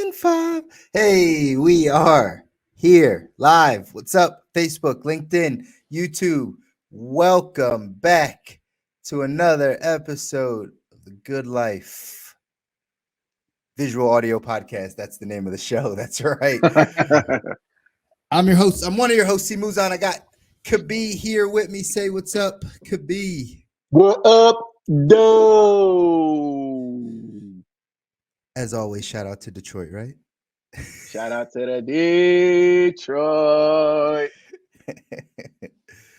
Gang 5. Hey, we are here live. What's up? Facebook, LinkedIn, YouTube. Welcome back to another episode of The Good Life Visual Audio Podcast. That's the name of the show. That's right. I'm your host. I'm one of your hosts, C. Muzan. I got Kabi here with me. Say what's up, Kabi. What up, though? As always, shout out to Detroit, right? Shout out to the Detroit.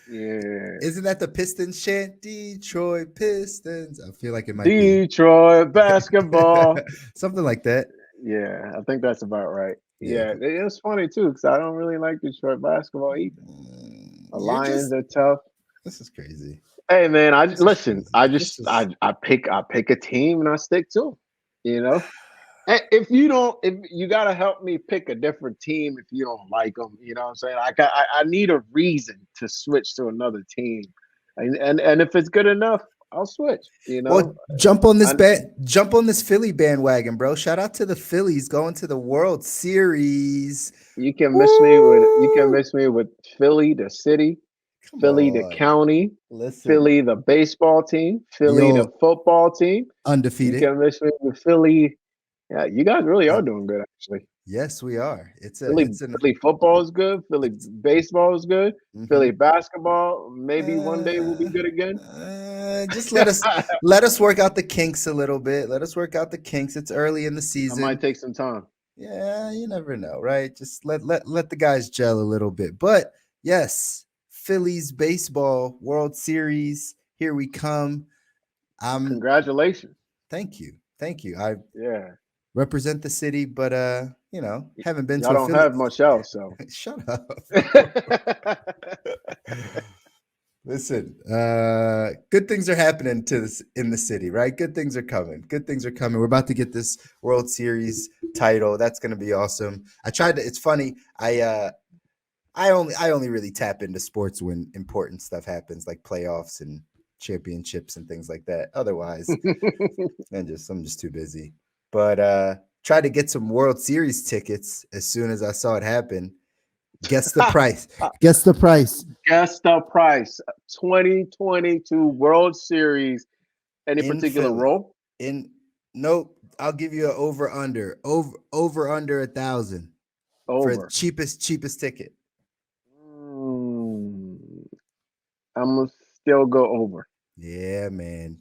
Yeah. Isn't that the Pistons chant? Detroit Pistons. I feel like it might be Detroit basketball. something like that. Yeah, I think that's about right. Yeah. Yeah, it's funny, too, because I don't really like Detroit basketball either. The You're Lions are tough. This is crazy. Hey, man, I This is crazy. I pick a team and I stick to them, you know? And if you gotta help me pick a different team if you don't like them, you know what I'm saying? I need a reason to switch to another team, and if it's good enough, I'll switch. You know, Well, jump on this Philly bandwagon, bro. Shout out to the Phillies going to the World Series. you can miss me with Philly, the city, Come Philly, the on. county, Listen, Philly, the baseball team, Philly, the football team. You undefeated. can miss me with Philly. Yeah, you guys really are doing good, actually. Yes, we are. Philly football is good. Philly baseball is good. Philly basketball, maybe one day will be good again. Just let us work out the kinks a little bit. Let us work out the kinks. It's early in the season. I might take some time. Yeah, you never know, right? Just let the guys gel a little bit. But yes, Phillies baseball World Series. Here we come. Congratulations. Thank you. I represent the city, but haven't been y'all to a don't Philly. have much else, so Shut up. Listen, good things are happening in the city, right? Good things are coming. We're about to get this World Series title. That's going to be awesome. It's funny. I only really tap into sports when important stuff happens, like playoffs and championships and things like that. Otherwise, I'm just too busy. But tried to get some World Series tickets as soon as I saw it happen. Guess the price. 2022 World Series. Any particular Philly. role? Nope. I'll give you an over under 1,000 for the cheapest ticket. I'm gonna still go over. Yeah, man.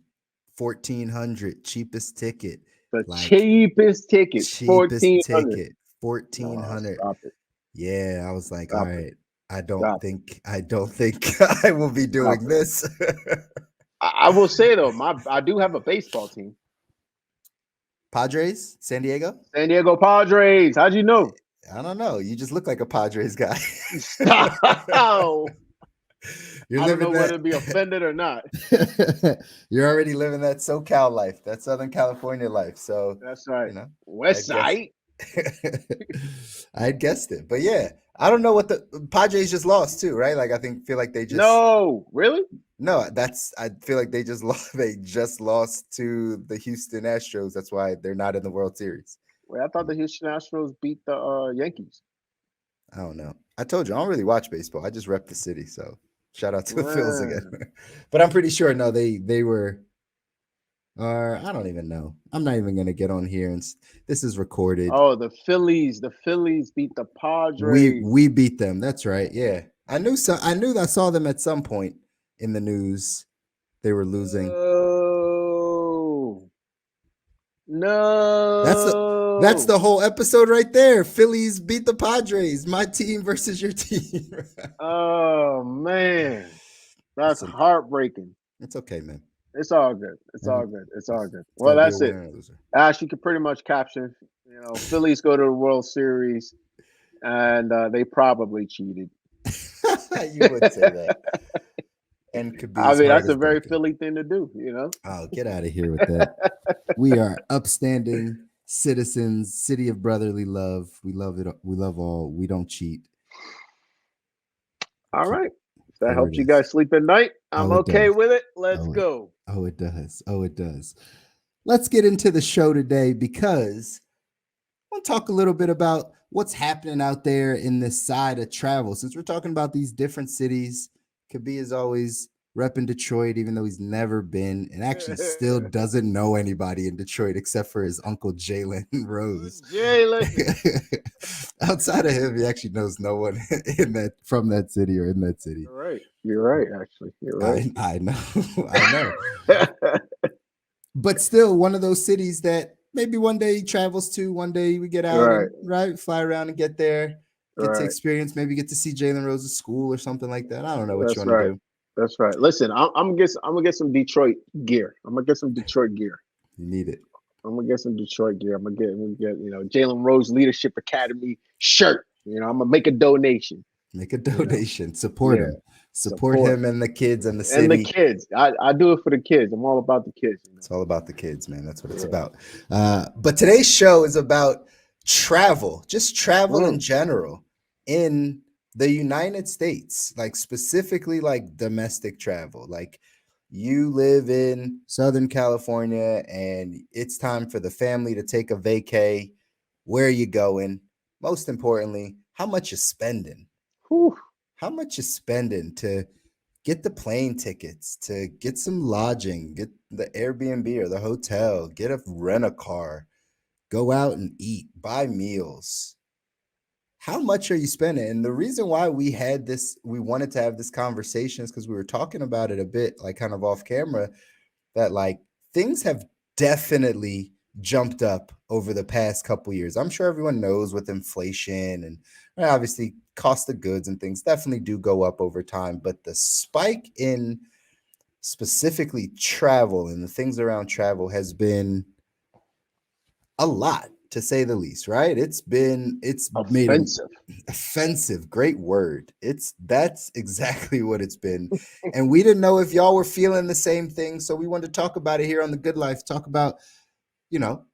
1,400 cheapest ticket. Cheapest ticket. 1,400. Oh, 1,400. stop it. Yeah, I was like, Stop all right. it. I don't think I will be doing this. I will say though, I do have a baseball team. Padres, San Diego Padres. How'd you know? I don't know. You just look like a Padres guy. I don't know whether to be offended or not. You're already living that SoCal life, that Southern California life. So that's right. West Side. I'd guessed it, but yeah, I don't know what the Padres just lost too, right? Like feel like they just no, really? No, I feel like they just lost. They just lost to the Houston Astros. That's why they're not in the World Series. Wait, I thought the Houston Astros beat the Yankees. I don't know. I told you I don't really watch baseball. I just rep the city. So shout out to the Phils again. But I'm pretty sure no, they were. I don't even know. I'm not even gonna get on here, and this is recorded. Oh, the Phillies beat the Padres. We beat them. That's right. Yeah, I knew I saw them at some point in the news. They were losing. No. That's the whole episode right there. Phillies beat the Padres. My team versus your team. Oh man, that's heartbreaking. It's okay, man. It's all good. It's all good. Well, that's it. Ash, you could pretty much caption. Phillies go to the World Series, and they probably cheated. You would say that. And could be. I mean, that's a very Philly thing to do. Oh, get out of here with that. We are upstanding citizens, city of brotherly love. We love it. We love all. We don't cheat. All right. That helps you guys sleep at night. I'm okay with it. Let's go. Oh, it does. Let's get into the show today because want to talk a little bit about what's happening out there in this side of travel. Since we're talking about these different cities, Kabi is always repping Detroit, even though he's never been and actually still doesn't know anybody in Detroit except for his uncle Jalen Rose. Jalen. Outside of him, he actually knows no one in that from that city or in that city. You're right. You're right. Actually, you're right. I know, I know. But still one of those cities that maybe one day he travels to, one day we get out Right. and right fly around and get there, get to Right. experience, maybe get to see Jalen Rose's school or something like that. I don't know what you That's want to right. do. That's right. Listen, I'm gonna get some Detroit gear. I'm gonna get some Detroit gear. You need it. I'm gonna get some Detroit gear. I'm gonna get Jalen Rose Leadership Academy shirt. I'm gonna make a donation. Make a You know, donation. Support yeah, him. Support support him and the kids and the and the city. kids. I do it for the kids. I'm all about the kids. It's all about the kids, man. That's what it's Yeah. about. But today's show is about travel, just travel in Mm. general in the United States, like specifically like domestic travel. Like you live in Southern California and it's time for the family to take a vacay. Where are you going? Most importantly, how much you spending? Whew. How much you spending to get the plane tickets, to get some lodging, get the Airbnb or the hotel, get a rent a car, go out and eat, buy meals. How much are you spending? And the reason why we wanted to have this conversation is because we were talking about it a bit, like kind of off camera, that like things have definitely jumped up over the past couple years. I'm sure everyone knows with inflation and obviously cost of goods and things definitely do go up over time, but the spike in specifically travel and the things around travel has been a lot to say the least, right? It's made an Offensive. offensive, great word. That's exactly what it's been. And we didn't know if y'all were feeling the same thing, so we wanted to talk about it here on the Good Life. Talk about,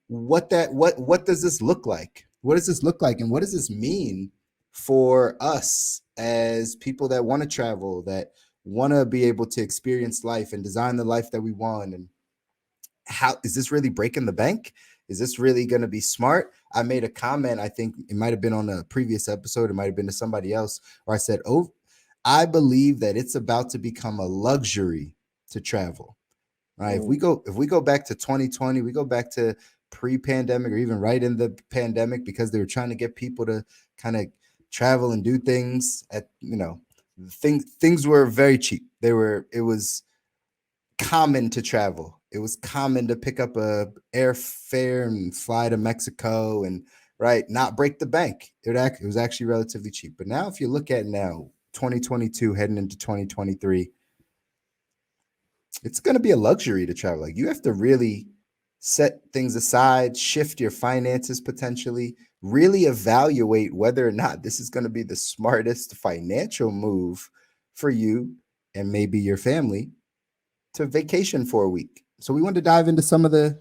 what does this look like? What does this look like and what does this mean for us as people that want to travel, that want to be able to experience life and design the life that we want? And how is this really breaking the bank? Is this really going to be smart? I made a comment, I think it might have been on a previous episode, it might have been to somebody else, where I said, oh, I believe that it's about to become a luxury to travel. Right? Mm. If we go back to 2020, we go back to pre-pandemic or even right in the pandemic, because they were trying to get people to kind of travel and do things at, things were very cheap. It was common to travel. It was common to pick up a airfare and fly to Mexico and right, not break the bank. It was actually relatively cheap. But now if you look at now 2022 heading into 2023, it's going to be a luxury to travel. Like you have to really set things aside, shift your finances potentially, really evaluate whether or not this is going to be the smartest financial move for you and maybe your family to vacation for a week. So we wanted to dive into some of the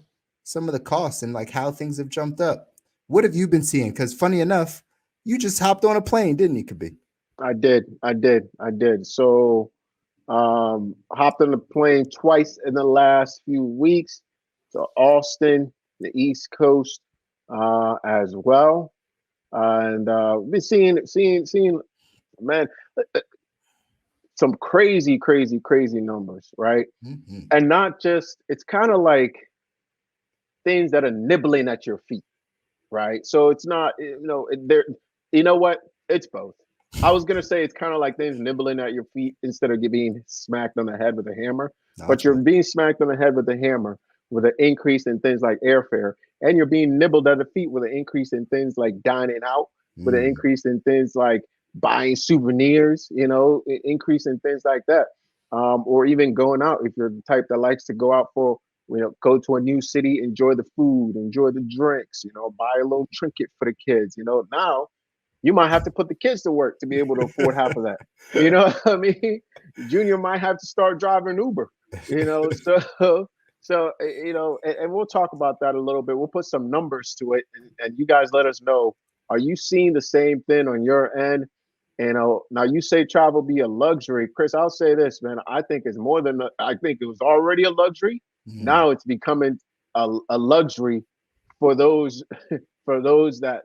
costs and like how things have jumped up. What have you been seeing? Because funny enough, you just hopped on a plane, didn't you, Kabi? I did. I did. I did. So hopped on the plane twice in the last few weeks to Austin, the East Coast, as well. And been seeing, man, some crazy, crazy, crazy numbers, right? Mm-hmm. And not just, it's kind of like things that are nibbling at your feet, right? So it's not, there. You know what? It's both. I was gonna say it's kind of like things nibbling at your feet instead of being smacked on the head with a hammer, but you're Okay. being smacked on the head with a hammer with an increase in things like airfare, and you're being nibbled at the feet with an increase in things like dining out, with an Mm. increase in things like buying souvenirs, increase in things like that, or even going out if you're the type that likes to go out for go to a new city, enjoy the food, enjoy the drinks, buy a little trinket for the kids. Now you might have to put the kids to work to be able to afford half of that. You know what I mean? Junior might have to start driving Uber, and we'll talk about that a little bit. We'll put some numbers to it, and you guys let us know. Are you seeing the same thing on your end? Now you say travel be a luxury, Chris. I'll say this, man. I think it's more than I think it was already a luxury. Mm. Now it's becoming a luxury for those for those that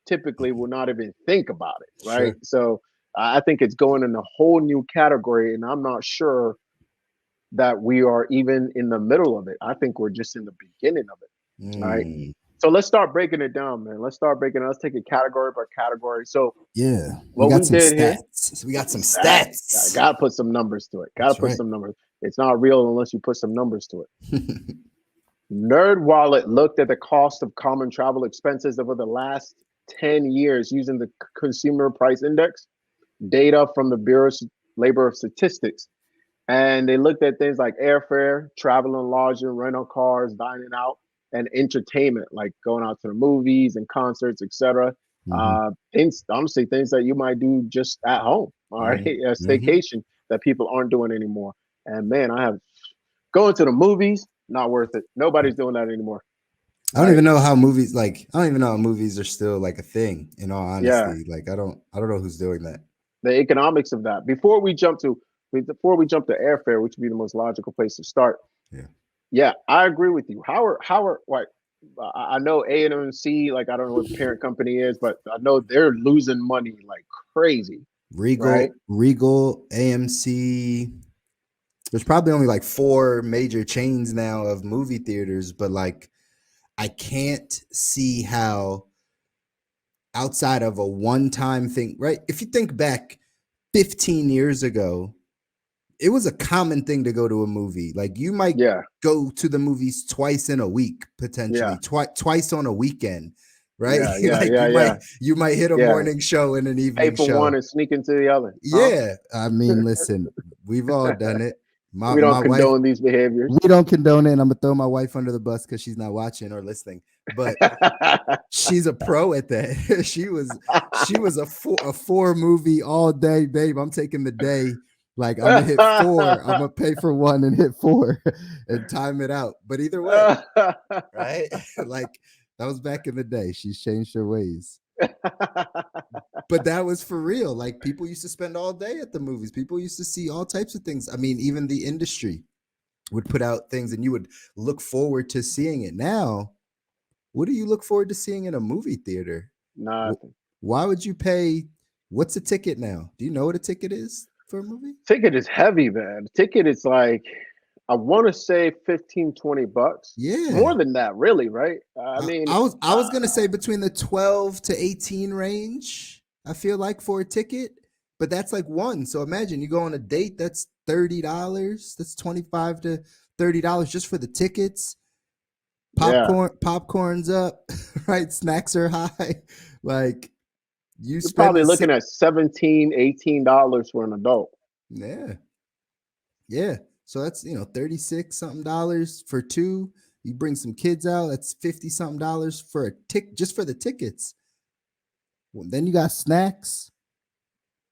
typically will not even think about it, right? Sure. So I think it's going in a whole new category, and I'm not sure that we are even in the middle of it. I think we're just in the beginning of it. All right. Mm, So let's start breaking it down, man. Let's start breaking it. Let's take it category by category. So yeah, we what got we some did here, stats. So we got some stats. stats. Gotta put some numbers to it. Gotta That's put right. some numbers. It's not real unless you put some numbers to it. Nerd Wallet looked at the cost of common travel expenses over the last 10 years using the Consumer Price Index data from the Bureau of Labor Statistics. And they looked at things like airfare, travel and lodging, rental cars, dining out, and entertainment, like going out to the movies and concerts, etc. Hmm. Things, honestly, things that you might do just at home, all right, Hmm. a Hmm. staycation that people aren't doing anymore. And man, I have going to the movies, not worth it. Nobody's doing that anymore, I don't right? even know how movies like. I don't even know how movies are still like a thing. In all Yeah, honesty, like I don't. I don't know who's doing that. the economics of that. Before we jump to airfare, which would be the most logical place to start. Yeah. Yeah, I agree with you. Howard, like I know A&MC, like I don't know what the parent company is, but I know they're losing money like crazy, right? Regal, AMC. There's probably only like four major chains now of movie theaters, but like I can't see how outside of a one-time thing, right? If you think back 15 years ago, it was a common thing to go to a movie. Like you might Yeah, go to the movies twice in a week, yeah, potentially twice on a weekend, right? yeah, yeah, Like yeah, yeah, you might hit a yeah. morning show and an Pay evening for one show. and sneak into the other, huh? Yeah, I mean, listen, we've all done it. My We don't my wife, condone these behaviors. we don't condone it, and I'm gonna throw my wife under the bus because she's not watching or listening. But she's a pro at that. she was a four movie all day, babe. I'm taking the day. Like I'm gonna hit four. I'm gonna pay for one and hit four and time it out. But either way, right? Like that was back in the day. She's changed her ways. But that was for real. Like people used to spend all day at the movies. People used to see all types of things. I mean, even the industry would put out things and you would look forward to seeing it. Now, what do you look forward to seeing in a movie theater? Nothing. Why would you pay? What's a ticket now? Do you know what a ticket is for a movie? Ticket is heavy, man. Ticket is like I want to say 15, $20. It's Yeah. more than that, really, right? I mean, I was gonna say between the 12 to 18 range, I feel like for a ticket, but that's like one. So imagine you go on a date, that's $30. That's 25 to $30 just for the tickets. yeah, Popcorn's up, right? Snacks are high. Like you you're probably spending looking six. at 17, $18 for an adult. Yeah. Yeah. So that's 36 something dollars for two. You bring some kids out, that's 50 something dollars for a tick just for the tickets. Well, then you got snacks.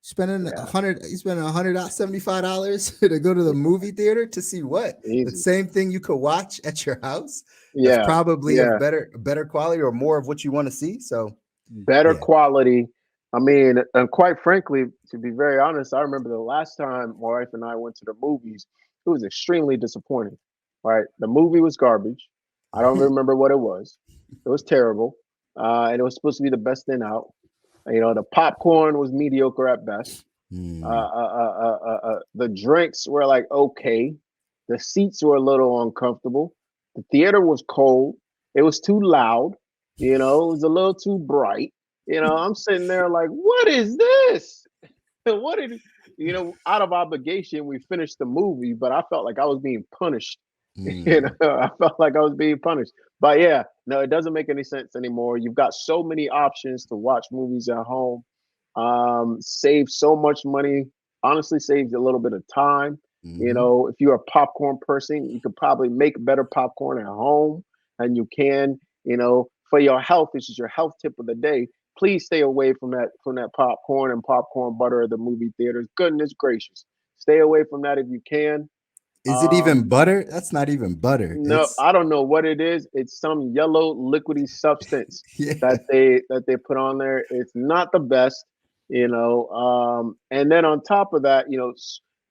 Spending a Yeah, hundred, you spending $175 to go to the movie theater to see what? The easy. same thing you could watch at your house. That's Yeah, probably of yeah. better quality or more of what you want to see. So Better yeah. quality. I mean, and quite frankly, to be very honest, I remember the last time my wife and I went to the movies, it was extremely disappointing. Right? The movie was garbage. I don't remember what it was. It was terrible. And it was supposed to be the best thing out. The popcorn was mediocre at best. Hmm. The drinks were like okay. The seats were a little uncomfortable. The theater was cold. It was too loud. It was a little too bright. I'm sitting there like, what is this? What did out of obligation, we finished the movie, but I felt like I was being punished. Hmm. I felt like I was being punished. But yeah, no, it doesn't make any sense anymore. You've got so many options to watch movies at home. Save so much money. Honestly, saves a little bit of time. Hmm. If you're a popcorn person, you could probably make better popcorn at home than you can. For your health, this is your health tip of the day. Please stay away from that popcorn and popcorn butter at the movie theaters. Goodness gracious, stay away from that if you can. Is it even Um, butter? That's not even butter. no, It's I don't know what it is. It's some yellow liquidy substance yeah. that they put on there. It's not the best. And then on top of that,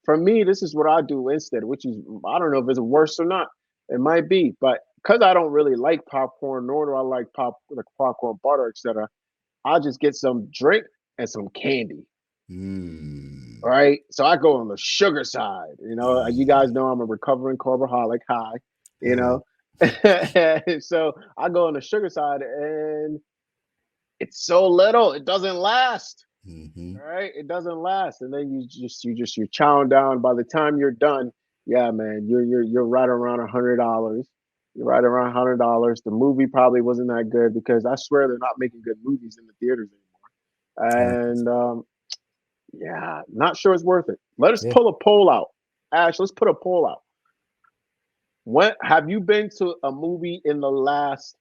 for me, this is what I do instead, which is I don't know if it's worse or not. It might be, but because I don't really like popcorn, nor do I like popcorn butter, etc. I just get some drink and some candy. Mm. Right. So I go on the sugar side. You guys Mm. know I'm a recovering carboholic. High. You Hello. know. So I go on the sugar side, and it's so little, it doesn't last. Hmm. All right, it doesn't last, and then you're chowing down. By the time you're done, yeah, man, you're right around $100. You're right around $100. The movie probably wasn't that good because I swear they're not making good movies in the theaters anymore. And yeah, not sure it's worth it. Let us Yeah. pull a poll out. Ash, let's put a poll out. When have you been to a movie in the last,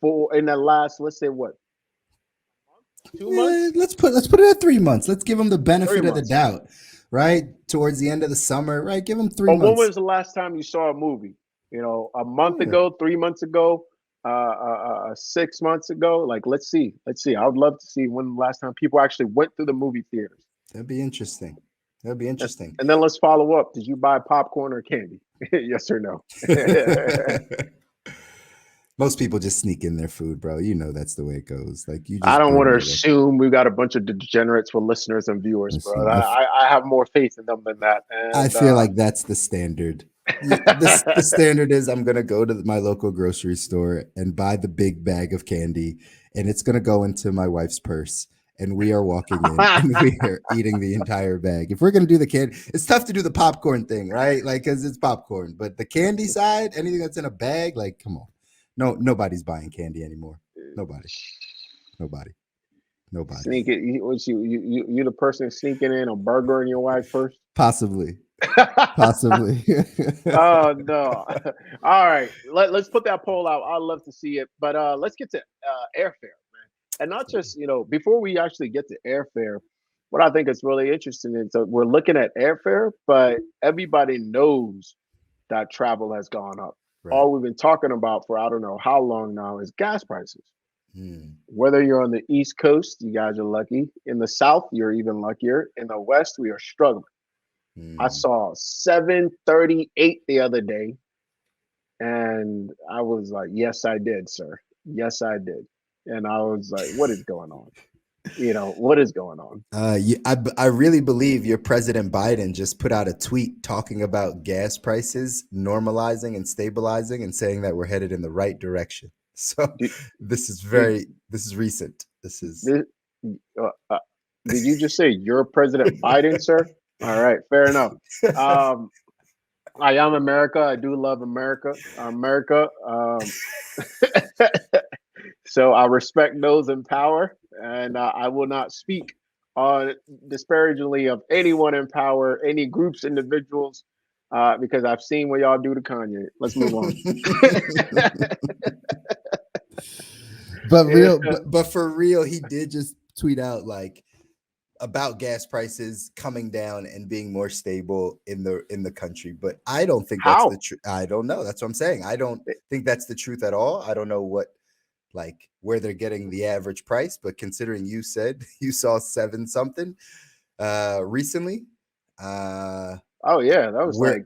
let's say what, 2 months? Let's put it at 3 months. Let's give them the Three benefit of the months. doubt, right? Towards the end of the summer, right? Give them three Or when months. was the last time you saw a movie? A month Yeah, ago, 3 months ago, 6 months ago. Like, let's see, let's see. I would love to see when the last time people actually went to the movie theaters. that'd be interesting. That'd be And, interesting. and then let's follow up. Did you buy popcorn or candy? Yes or no? Most people just sneak in their food, bro. You know that's the way it goes. Like you I just don't want bring to your way. assume we've got a bunch of degenerates for listeners and viewers, bro. Listen, I have more faith in them than that. I And feel like that's the standard. The standard is I'm gonna go to my local grocery store and buy the big bag of candy, and it's gonna go into my wife's purse. And we are walking in and we are eating the entire bag. If we're gonna do the candy, it's tough to do the popcorn thing, right? Like, cause it's popcorn. But the candy side, anything that's in a bag, like, come on, nobody's buying candy anymore. Nobody, nobody, nobody. Sneak it. You the person sneaking in a burger in your wife's purse? Possibly, possibly. Oh no! All right, let's put that poll out. I'd love to see it, but let's get to airfare, man, and not just before we actually get to airfare. What I think is really interesting is that we're looking at airfare, but everybody knows that travel has gone up. Right. All we've been talking about for I don't know how long now is gas prices. Hmm. Whether you're on the East Coast, you guys are lucky. In the South, you're even luckier. In the West, we are struggling. I Hmm. saw 738 the other day, and I was like, "Yes, I did, sir. Yes, I did." And I was like, "What is going on? What is going on?" I really believe your President Biden just put out a tweet talking about gas prices normalizing and stabilizing and saying that we're headed in the right direction. So Did did this is recent. This is did, uh, uh, did you just say you're President Biden, sir? All right, fair enough. Um, I am America. I do love America. America. So I respect those in power, and I will not speak disparagingly of anyone in power, any groups, individuals, because I've seen what y'all do to Kanye. Let's move on. Yeah. but for real, he did just tweet out like about gas prices coming down and being more stable in the country. But I don't think that's the How? truth. I don't know. That's what I'm saying. I don't think that's the truth at all. I don't know what like where they're getting the average price, but considering you said you saw seven something recently, uh Oh yeah, that was we're like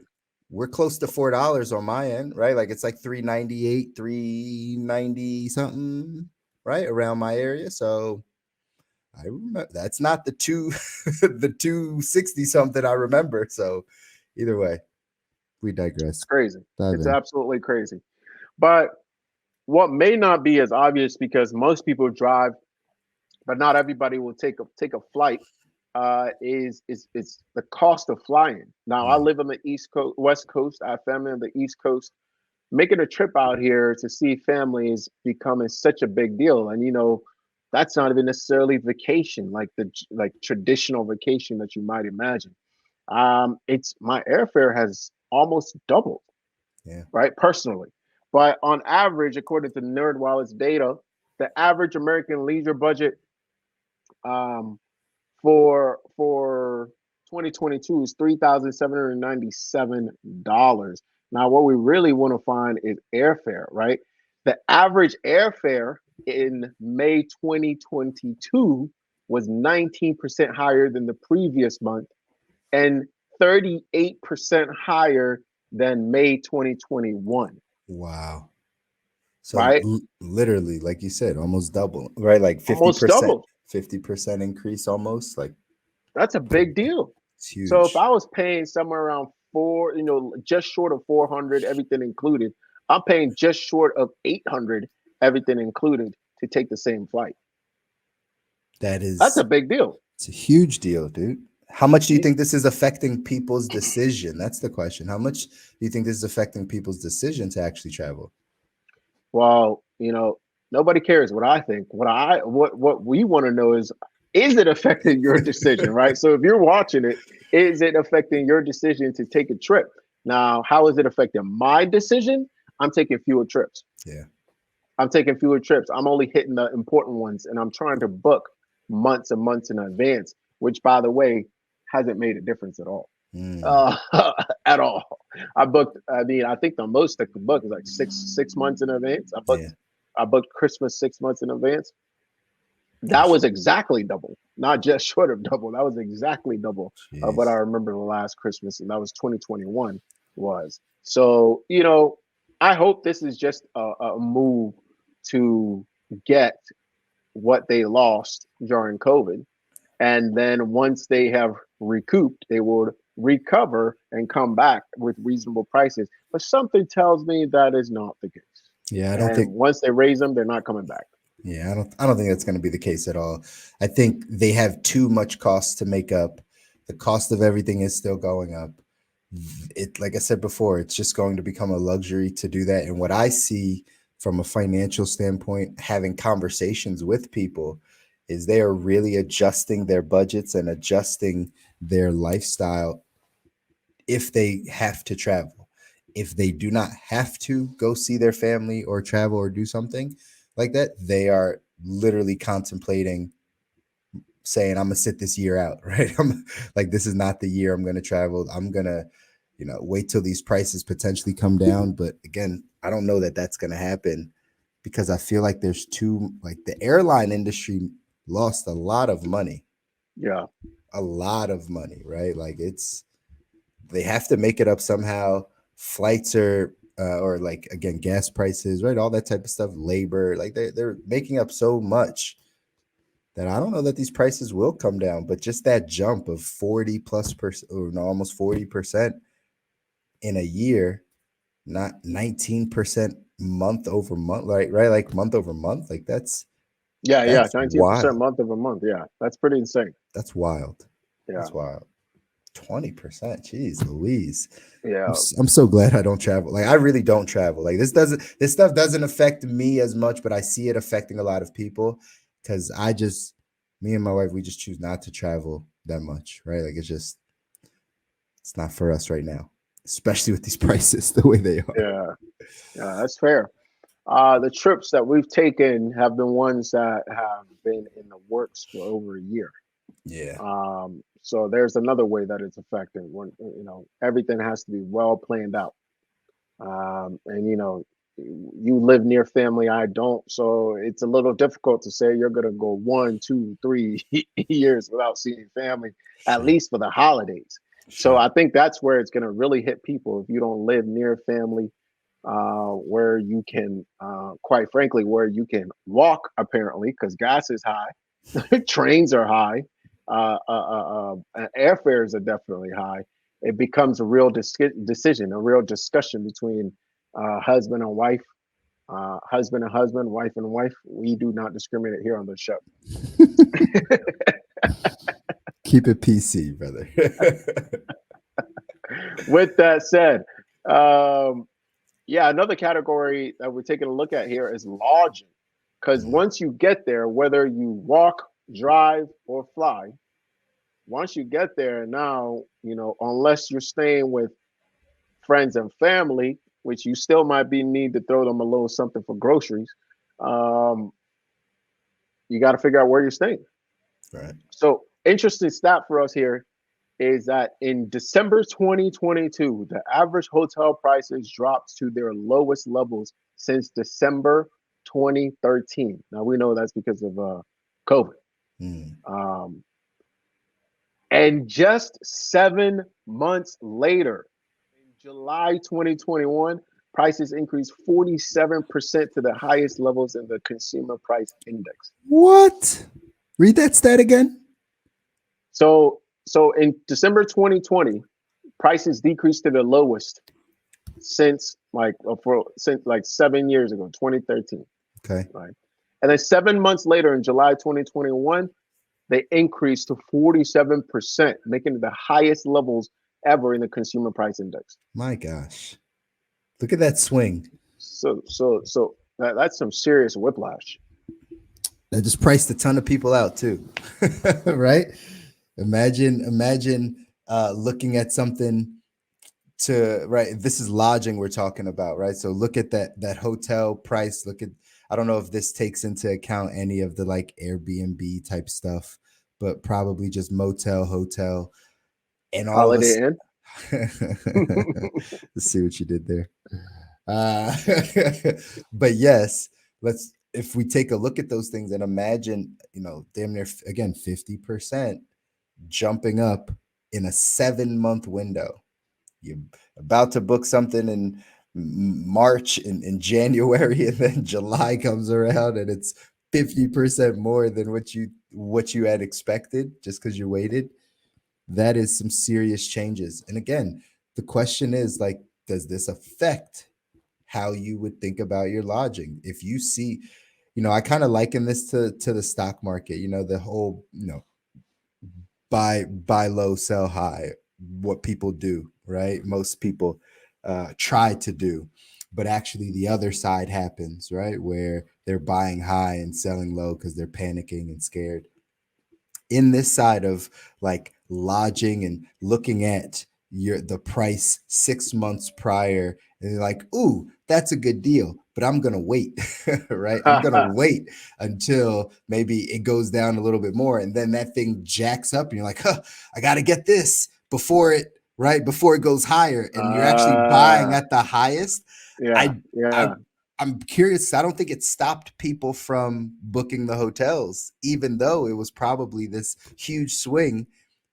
we're close to $4 on my end, right? Like it's like 398, 390 something, right? Around my area. So I remember that's not the two the 260 something I remember. So either way, we it's digress. crazy. Dive It's in. absolutely crazy. But what may not be as obvious because most people drive, but not everybody will take a flight. Is the cost of flying? Now I Mm, live on the East Coast, West Coast. I have family on the East Coast. Making a trip out here to see family is becoming such a big deal, and that's not even necessarily vacation like the like traditional vacation that you might imagine. It's my airfare has almost doubled, yeah. right? Personally, but on average, according to NerdWallet's data, the average American leisure budget um, for 2022 is $3,797. Now, what we really want to find is airfare, right? The average airfare in May 2022 was 19% higher than the previous month and 38% higher than May 2021. Wow. So right? literally, like you said, almost double, right? Like Almost 50%, double. 50% increase almost. Like That's a big deal. it's So if huge. I was paying somewhere around four, just short of 400, everything included, I'm paying just short of 800, everything included, to take the same flight. That That's a is, big deal. it's a huge deal, dude. How much do you Y- think this is affecting people's decision? That's the question. How much do you think this is affecting people's decision to actually travel? Well, nobody cares what I think. What we want to know is it affecting your decision, right? So if you're watching it, is it affecting your decision to take a trip? Now, how is it affecting my decision? I'm taking fewer trips. Yeah. I'm taking fewer trips. I'm only hitting the important ones, and I'm trying to book months and months in advance, which, by the way, hasn't made a difference at all. Mm, Uh, at all. I booked. I mean, I think the most I could book is like six months in advance. yeah. I booked Christmas 6 months in advance. That Gosh. was exactly double, not just short of double. That was exactly double of what I Jeez. remember the last Christmas, and that was 2021 was. So, I hope this is just a move to get what they lost during COVID. And then once they have recouped, they will recover and come back with reasonable prices. But something tells me that is not the case. Yeah, I don't And think once they raise them, they're not coming back. Yeah, I don't think that's going to be the case at all. I think they have too much cost to make up. The cost of everything is still going up. It like I said before, it's just going to become a luxury to do that. And what I see from a financial standpoint, having conversations with people is they are really adjusting their budgets and adjusting their lifestyle if they have to travel. If they do not have to go see their family or travel or do something like that, they are literally contemplating saying, I'm gonna sit this year out, right? I'm like, this is not the year I'm gonna travel. I'm gonna, wait till these prices potentially come down. But again, I don't know that that's gonna happen because I feel like there's too, like, the airline industry lost Yeah. a lot of money, right? Like they have to make it up somehow. Flights are, or like again, gas prices, right? All that type of stuff, labor, like they're making up so much that I don't know that these prices will come down. But just that jump of 40 plus percent, or no, almost 40% in a year, not 19% month over month, right? Like month over month, like Yeah, yeah. that's 19% wild. month over month. Yeah. That's pretty insane. That's wild. Yeah. That's wild. 20%. Jeez Louise. Yeah. I'm so glad I don't travel. Like I really don't travel. Like this stuff doesn't affect me as much, but I see it affecting a lot of people because me and my wife, we just choose not to travel that much, right? Like it's not for us right now, especially with these prices the way they are. Yeah. Yeah. That's fair. The trips that we've taken have been ones that have been in the works for over a year. Yeah. So there's another way that it's affecting when everything has to be well planned out. And you live near family, I don't, so it's a little difficult to say you're gonna go 1, 2, 3 years without seeing family, at Sure. least for the holidays. So Sure. I think that's where it's gonna really hit people if you don't live near family, where you can, quite frankly, where you can walk apparently because gas is high, trains are high, airfares are definitely high. It becomes a real decision, a real discussion between husband and wife, husband and husband, wife and wife. We do not discriminate here on the show. Keep it PC, brother. With that said, um, yeah, another category that we're taking a look at here is lodging. Because Mm, once you get there, whether you walk, drive, or fly, once you get there, now, unless you're staying with friends and family, which you still might be need to throw them a little something for groceries, um, you got to figure out where you're staying. right. So, interesting stat for us here is that in December 2022, the average hotel prices dropped to their lowest levels since December 2013. Now we know that's because of COVID. Mm, Um, and just 7 months later, in July 2021, Prices increased 47% to the highest levels in the consumer price index. What? Read that stat again. So in December 2020, prices decreased to the lowest since since like 7 years ago, 2013, Okay. right? And then 7 months later, in July 2021, they increased to 47%, making it the highest levels ever in the consumer price index. My gosh. Look at that swing. That's some serious whiplash. That just priced a ton of people out too. Right? Imagine looking at something to right. This is lodging we're talking about, right? So look at that hotel price. Look at I don't know if this takes into account any of the like Airbnb type stuff, but probably just motel, hotel, and all of Holiday us. Inn. Let's see what you did there. Uh, but yes, let's if we take a look at those things and imagine, damn near again 50% jumping up in a 7 month window. You're about to book something in March in January, and then July comes around and it's 50% more than what you had expected just because you waited. That is some serious changes. And again, the question is like, does this affect how you would think about your lodging? If you see, I kind of liken this to the stock market, the whole, buy low, sell high, what people do, right? Most people try to do, but actually the other side happens, right? Where they're buying high and selling low because they're panicking and scared. In this side of like lodging and looking at the price 6 months prior, and you're like, ooh, that's a good deal, but I'm gonna wait. Right, I'm gonna wait until maybe it goes down a little bit more, and then that thing jacks up and you're like, huh, I gotta get this before it goes higher, and you're actually buying uh, at the highest. yeah, I yeah. I'm curious. I don't think it stopped people from booking the hotels, even though it was probably this huge swing,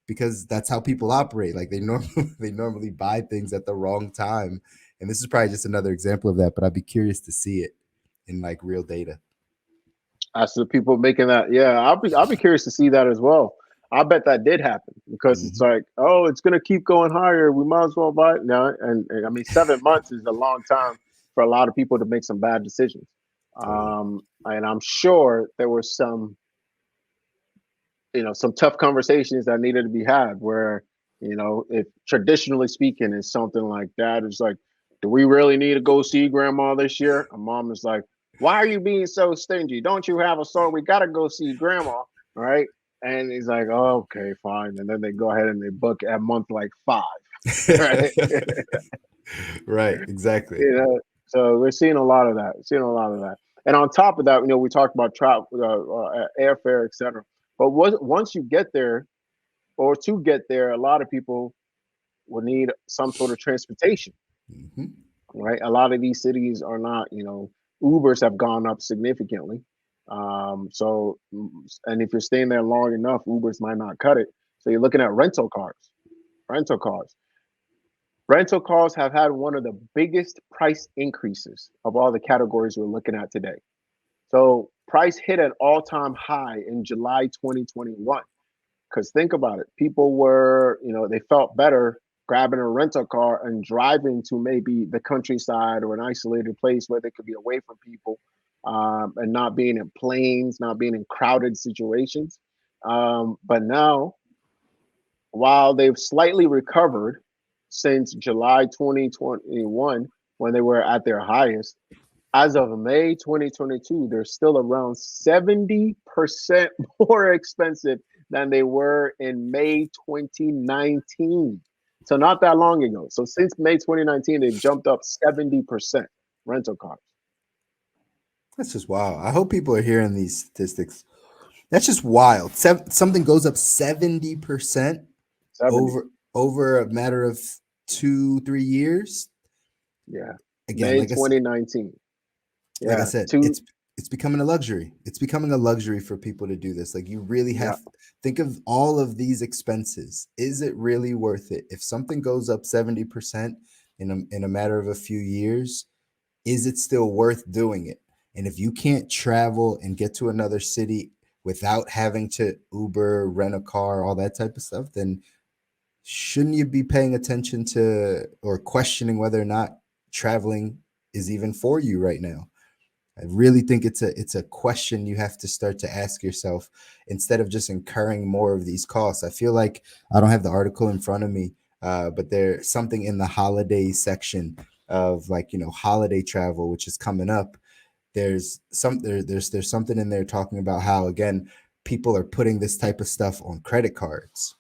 because that's how people operate. Like they normally they normally buy things at the wrong time, and this is probably just another example of that. But I'd be curious to see it in like real data. As to the people making that, yeah, I'll be curious to see that as well. I bet that did happen because it's Hmm. like, oh, it's gonna keep going higher. We might as well buy it now. And I mean, 7 months is a long time for a lot of people to make some bad decisions. Totally. And I'm sure there were some tough conversations that needed to be had where, if traditionally speaking is something like that, it's like, do we really need to go see grandma this year? And mom is like, why are you being so stingy? Don't you have a son? We got to go see grandma, right? And he's like, oh, okay, fine. And then they go ahead and they book at month like 5, right? Right. Exactly. So we're seeing a lot of that. Seeing a lot of that. And on top of that, we talked about travel, airfare, etc. But once you get there, or to get there, a lot of people will need some sort of transportation, Hmm. right? A lot of these cities are not, Ubers have gone up significantly. And if you're staying there long enough, Ubers might not cut it. So you're looking at rental cars. Rental cars. Rental cars have had one of the biggest price increases of all the categories we're looking at today. So price hit an all-time high in July 2021. Because think about it, people were, they felt better grabbing a rental car and driving to maybe the countryside or an isolated place where they could be away from people, and not being in planes, not being in crowded situations. But now, while they've slightly recovered since July 2021, when they were at their highest, as of May 2022, they're still around 70% more expensive than they were in May 2019. So not that long ago. So since May 2019, they've jumped up 70% rental cars. That's just wow. I hope people are hearing these statistics. That's just wild. Something goes up 70% 70. over a matter of 2-3 years. Yeah. Again, May 2019. like I Yeah. said, Two. it's becoming a luxury. It's becoming a luxury for people to do this. Like you really Yeah. have think of all of these expenses. Is it really worth it? If something goes up 70%, in a matter of a few years, is it still worth doing it? And if you can't travel and get to another city without having to Uber, rent a car, all that type of stuff, then shouldn't you be paying attention to or questioning whether or not traveling is even for you right now? I really think it's a question you have to start to ask yourself instead of just incurring more of these costs. I feel like I don't have the article in front of me, but there's something in the holiday section of like holiday travel, which is coming up. There's something in there talking about how again people are putting this type of stuff on credit cards,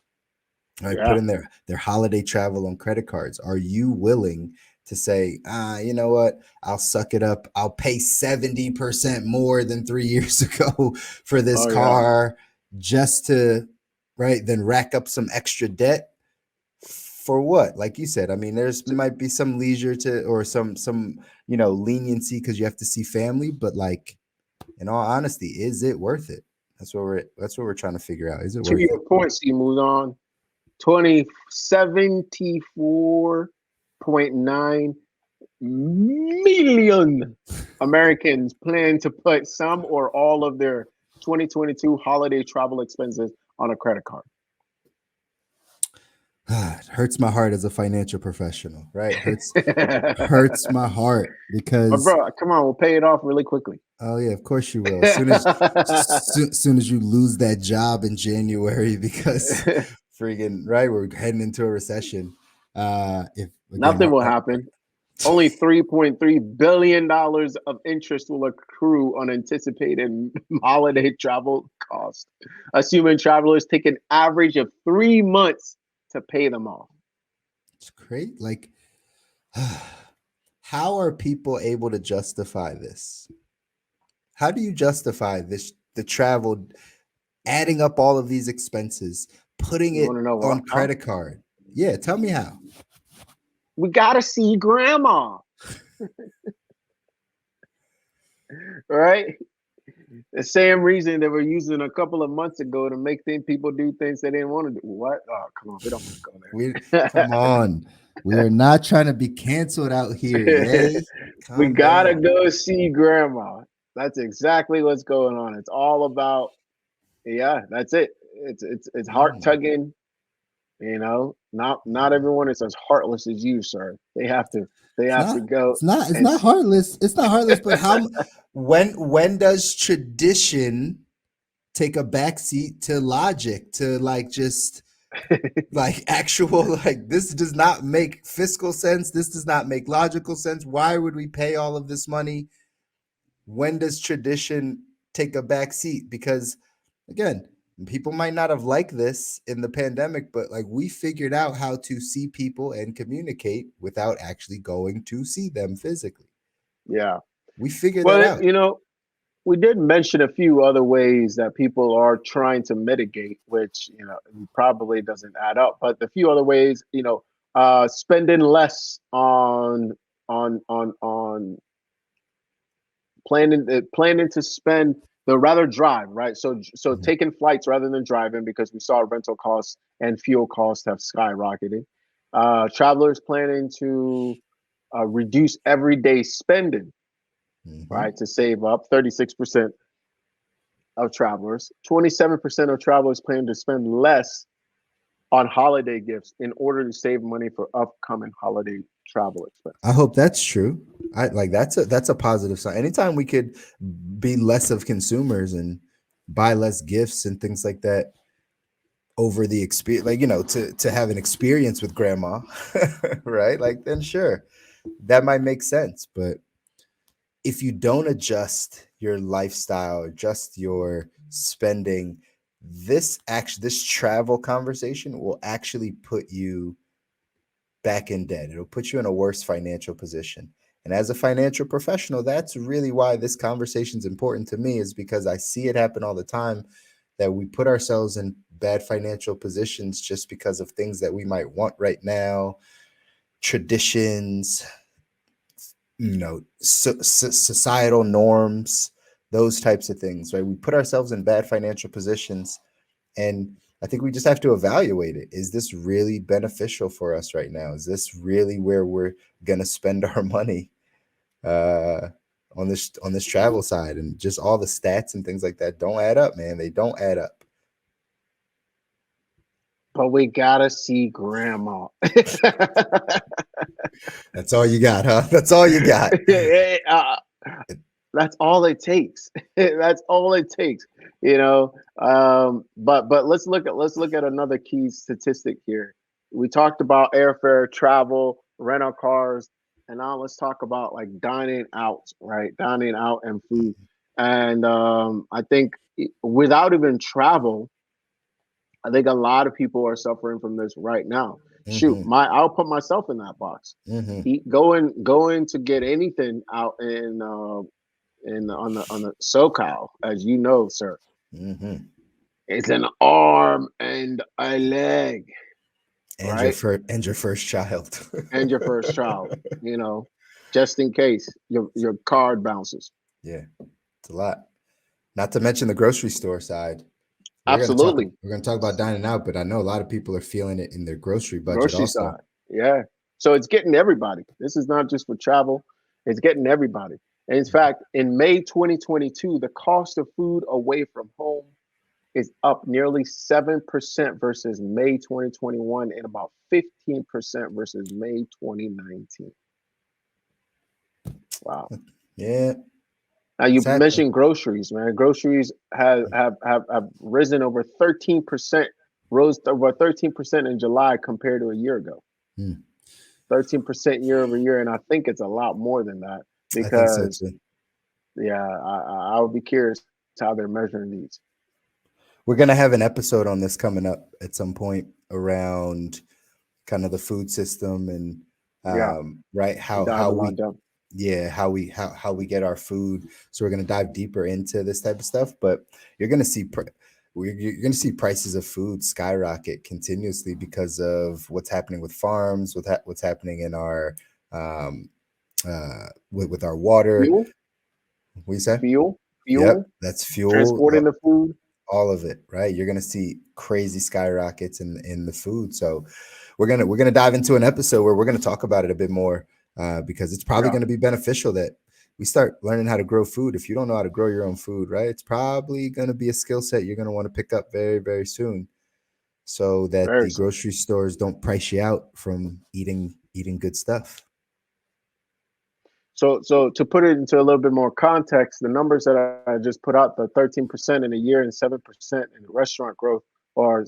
right? Yeah. Putting their holiday travel on credit cards. Are you willing to say, you know what? I'll suck it up. I'll pay 70% more than 3 years ago for this Oh yeah. car just to, right, then rack up some extra debt for what? Like you said, I mean, there's might be some leisure to or some leniency because you have to see family, but like in all honesty, is it worth it? That's what we're trying to figure out. Is it To worth it? your point, you moved on. 2074.9 million Americans plan to put some or all of their 2022 holiday travel expenses on a credit card. It hurts my heart as a financial professional, right? Hurts But my heart because bro, come on, we'll pay it off really quickly. oh yeah, of course you will. As soon as you lose that job in January because freaking right, we're heading into a recession. If again, Nothing will happen. Only $3.3 billion of interest will accrue on anticipated holiday travel costs, assuming travelers take an average of 3 months to pay them off. it's great. Like, how are people able to justify this? How do you justify this? The travel, adding up all of these expenses, putting You want it to know what? on How? credit card. Yeah, tell me how. We gotta see grandma, right? The same reason that we're using a couple of months ago to make people do things they didn't want to do. What? Oh, come on, we don't want to go We come on. We are not trying to be canceled out here. there. Yay. We Calm gotta down. go see grandma. That's exactly what's going on. It's all about, yeah, that's it. It's heart Mm. tugging. Not everyone is as heartless as you, sir. They It's have not to go it's and not heartless. It's not heartless, but when does tradition take a backseat to logic, to like just like actual like this does not make fiscal sense. This does not make logical sense. Why would we pay all of this money? When does tradition take a back seat? Because again, people might not have liked this in the pandemic, but like we figured out how to see people and communicate without actually going to see them physically. yeah. We figured that Well, out. we did mention a few other ways that people are trying to mitigate, which probably doesn't add up. But the few other ways, spending less on planning to spend, they'll rather drive, right? So Mhm. taking flights rather than driving because we saw rental costs and fuel costs have skyrocketed. Travelers planning to reduce everyday spending, Mhm. right, to save up. 36% of travelers, 27% of travelers plan to spend less on holiday gifts in order to save money for upcoming holiday travel I expenses. hope that's true. I like that's a positive sign. Anytime we could be less of consumers and buy less gifts and things like that over the experience, like to have an experience with grandma, right? Like then sure, that might make sense. But if you don't adjust your lifestyle, adjust your spending, this travel conversation will actually put you back in debt. It'll put you in a worse financial position. And as a financial professional, that's really why this conversation is important to me, is because I see it happen all the time that we put ourselves in bad financial positions just because of things that we might want right now, traditions, societal norms, those types of things, right? We put ourselves in bad financial positions, and I think we just have to evaluate it. Is this really beneficial for us right now? Is this really where we're gonna spend our money uh, on this travel side? And just all the stats and things like that don't add up, man. They don't add up. But we gotta see grandma. That's all you got, huh? That's all you got. uh, that's all it takes. That's all it takes. You know. But let's look at another key statistic here. We talked about airfare, travel, rental cars, and now let's talk about like dining out, right? Dining out and food. And I think without even travel, I think a lot of people are suffering from this right now. Shoot, Hmm. I'll put myself in that box. Hmm. Going to get anything out in on the SoCal, as you know, sir, Hmm. it's an arm and a leg, right? And your first child. And your first child, you know, just in case your card bounces. Yeah, it's a lot. Not to mention the grocery store side. Absolutely, We're gonna talk about dining out, but I know a lot of people are feeling it in their grocery budget grocery also. side, yeah. So it's getting everybody. This is not just for travel; it's getting everybody. And in fact, in May 2022, the cost of food away from home is up nearly 7% versus May 2021 and about 15% versus May 2019. Wow. Yeah, Now it's you happening. mentioned groceries, man. Groceries have risen over 13%, rose over 13% in July compared to a year ago. Hmm. 13% year over year. And I think it's a lot more than that I think so because, too. yeah, I would be curious how they're measuring these. We're gonna have an episode on this coming up at some point around kind of the food system and Yeah, right dive a lot down. how we get our food. So we're gonna dive deeper into this type of stuff. But you're gonna see you're gonna see prices of food skyrocket continuously because of what's happening with farms, what's happening in our um, with our water. Fuel, What you say? fuel, Yep, fuel, that's fuel. transporting the food. All of it, right? You're gonna see crazy skyrockets in the food. So we're gonna dive into an episode where we're gonna talk about it a bit more because it's probably Yeah, gonna be beneficial that we start learning how to grow food. If you don't know how to grow your own food, right, it's probably gonna be a skill set you're gonna want to pick up very very soon, so that very the soon. grocery stores don't price you out from eating good stuff. So to put it into a little bit more context, the numbers that I just put out, the 13% in a year and 7% in restaurant growth, or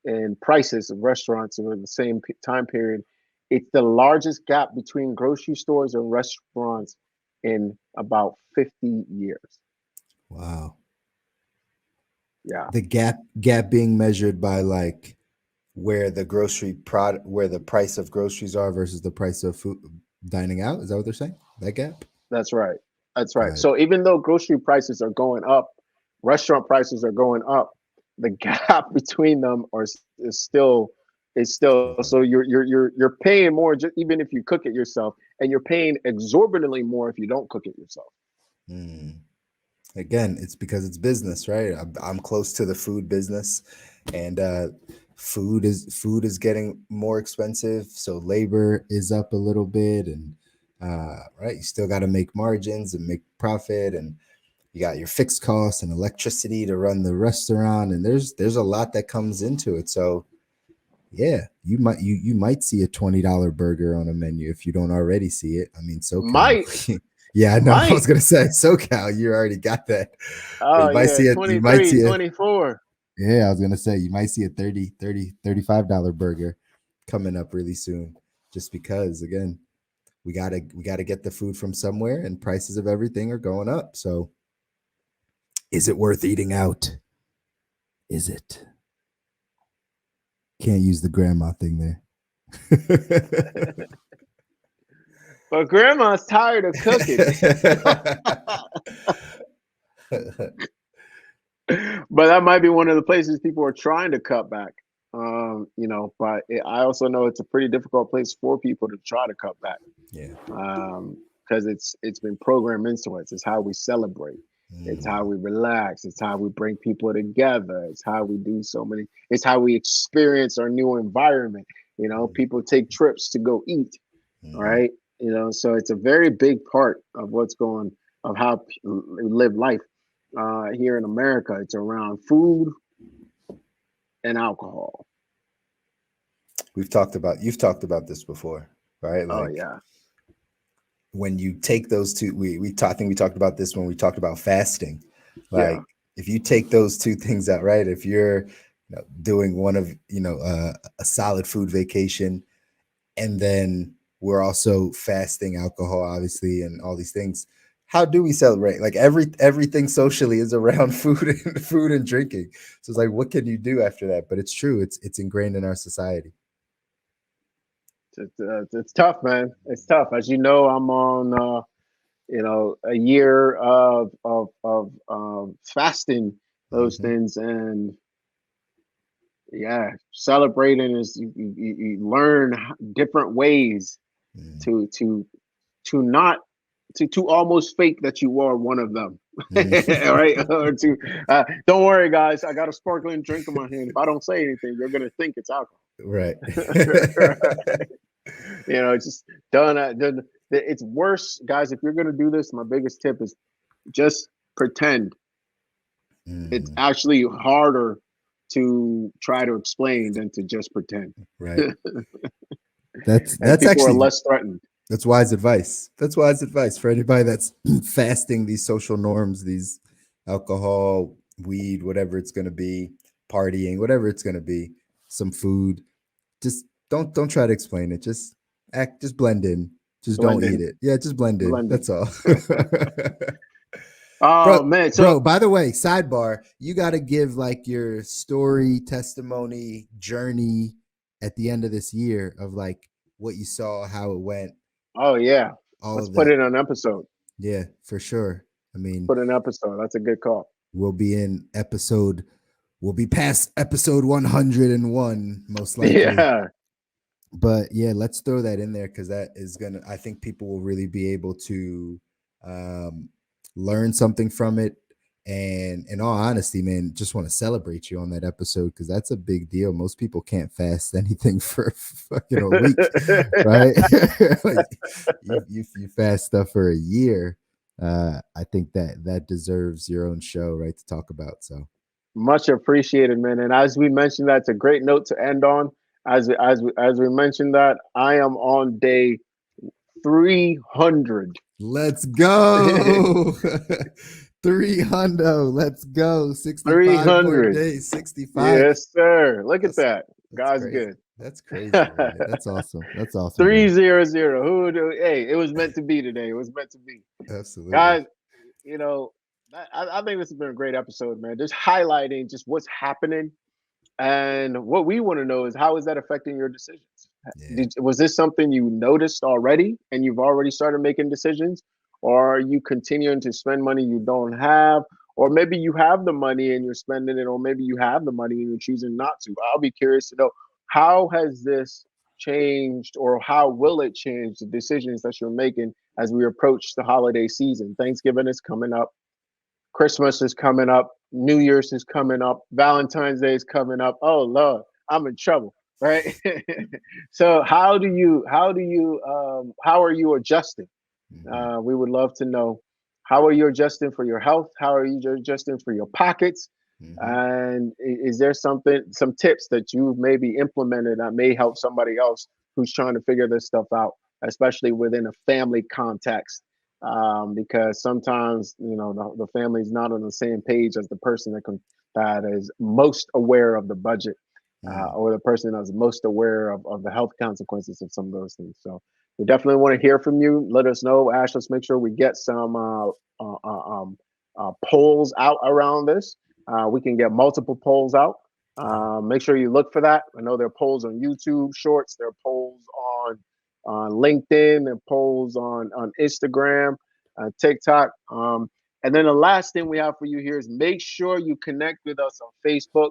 in prices of restaurants over the same time period, it's the largest gap between grocery stores and restaurants in about 50 years. Wow. Yeah, The gap being measured by like where the grocery product where the price of groceries are versus the price of food dining out. Is that what they're saying? That gap? that's right. That's right. Got it. So even though grocery prices are going up, restaurant prices are going up, the gap between them is still so you're paying more even if you cook it yourself, and you're paying exorbitantly more if you don't cook it yourself. Mm. Again, it's because it's business, right? I'm close to the food business, and food is getting more expensive, so labor is up a little bit, and right, you still got to make margins and make profit, and you got your fixed costs and electricity to run the restaurant, and there's a lot that comes into it. So yeah, you might see a $20 burger on a menu if you don't already see it. I mean, SoCal. Might, Yeah, I know. I was might. gonna say SoCal. You already got that, but Oh you might yeah, see it. You might 23, see it. 24. Yeah, I was gonna say you might see a 35 dollar burger coming up really soon, just because again we gotta get the food from somewhere, and prices of everything are going up. So is it worth eating out? Is it? Can't use the grandma thing there. But grandma's tired of cooking. But that might be one of the places people are trying to cut back. But I also know it's a pretty difficult place for people to try to cut back Yeah. because it's been programmed into us. It's how we celebrate. It's how Mm, we relax. It's how we bring people together. It's how we do so many. It's how we experience our new environment. People take trips to go eat, mhm. right? So it's a very big part of what's going of how we live life here in America. It's around food and alcohol. You've talked about this before, right? Oh Like yeah, when you take those two, I think we talked about this when we talked about fasting. yeah. Like if you take those two things out, right? If you're doing one of a solid food vacation, and then we're also fasting alcohol, obviously, and all these things. How do we celebrate? Like everything socially is around food and drinking. So it's like, what can you do after that? But it's true. It's ingrained in our society. It's tough, man. It's tough. As you know, I'm on a year of fasting those Hmm. things, and yeah, celebrating is you learn different ways to to to not to almost fake that you are one of them. Hmm. Right, or to don't worry guys, I got a sparkling drink in my hand. If I don't say anything, you're gonna think it's alcohol. Right. Just done. It's worse, guys. If you're gonna do this, my biggest tip is just pretend. It's Hmm. actually harder to try to explain than to just pretend. Right. And That's people are actually less threatened. that's wise advice. That's wise advice for anybody that's fasting these social norms, these alcohol, weed, whatever it's going to be, partying, whatever it's going to be, some food. Just don't try to explain it. Just blend in. Just don't Blend eat in. it. Yeah, just blend in. Blend in. That's all. bro Oh man. bro, So by the way, sidebar, you got to give like your story, testimony, journey at the end of this year of like what you saw, how it went, oh yeah. all Let's of put that. it in an episode. Yeah, for sure. I mean, Put an episode. That's a good call. we'll be in episode, we'll be past episode 101, most likely. Yeah. But yeah, let's throw that in there because that is gonna. I think people will really be able to um, learn something from it. And in all honesty, man, just want to celebrate you on that episode because that's a big deal. Most people can't fast anything for fucking a week, right? Like you fast stuff for a year. I think that deserves your own show, right, to talk about. So Much appreciated, man. And as we mentioned, that's a great note to end on. As we mentioned that, I am on day 300. let's go. 300. Let's go. 65 more 300. days. 65. Yes, sir. Look at That's that. that's God's crazy. good. That's crazy, man. That's awesome. That's awesome, bro. 300. Hey, it was meant to be today. It was meant to be. Absolutely. Guys, you know, I think this has been a great episode, man. Just highlighting just what's happening. And what we want to know is how is that affecting your decisions? Yeah. Was this something you noticed already and you've already started making decisions? Or are you continuing to spend money you don't have? Or maybe you have the money and you're spending it, or maybe you have the money and you're choosing not to. I'll be curious to know, how has this changed, or how will it change the decisions that you're making as we approach the holiday season? Thanksgiving is coming up. Christmas is coming up, New Year's is coming up, Valentine's Day is coming up. Oh Lord, I'm in trouble, right? So how are you adjusting? Hmm. We would love to know, how are you adjusting for your health? How are you adjusting for your pockets? Hmm. And is there some tips that you've maybe implemented that may help somebody else who's trying to figure this stuff out, especially within a family context? Because sometimes the family is not on the same page as the person that is most aware of the budget, Hmm. or the person that's most aware of the health consequences of some of those things. So we definitely want to hear from you. Let us know, Ash. Let's make sure we get some polls out around this. We can get multiple polls out. Make sure you look for that. I know there are polls on YouTube Shorts. There are polls on LinkedIn. There are polls on Instagram, TikTok. And then the last thing we have for you here is make sure you connect with us on Facebook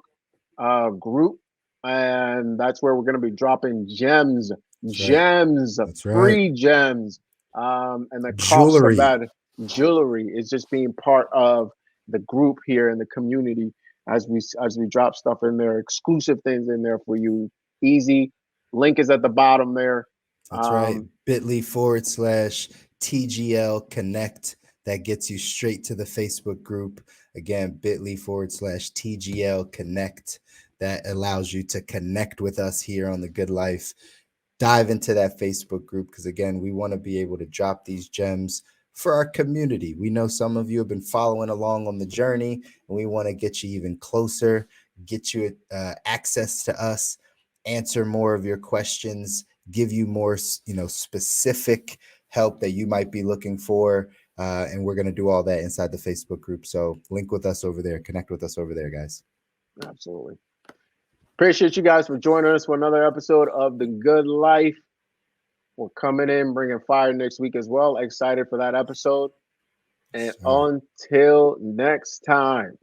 group, and that's where we're going to be dropping gems, That's right. gems, That's right. free gems. And the cost of Jewelry. that. jewelry. It's just being part of the group here in the community as we drop stuff in there, exclusive things in there for you. Easy. Link is at the bottom there. That's right. bit.ly/TGL Connect. That gets you straight to the Facebook group. Again, bit.ly/TGL Connect. That allows you to connect with us here on The Good Life. Dive into that Facebook group because, again, we want to be able to drop these gems for our community. We know some of you have been following along on the journey, and we want to get you even closer, get you access to us, answer more of your questions, give you more, specific help that you might be looking for. And we're going to do all that inside the Facebook group. So link with us over there, connect with us over there, guys. Absolutely. Appreciate you guys for joining us for another episode of The Good Life. We're coming in, bringing fire next week as well. Excited for that episode. And until next time,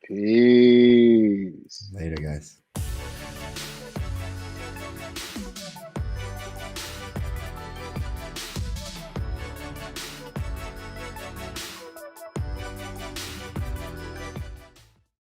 peace. Later, guys.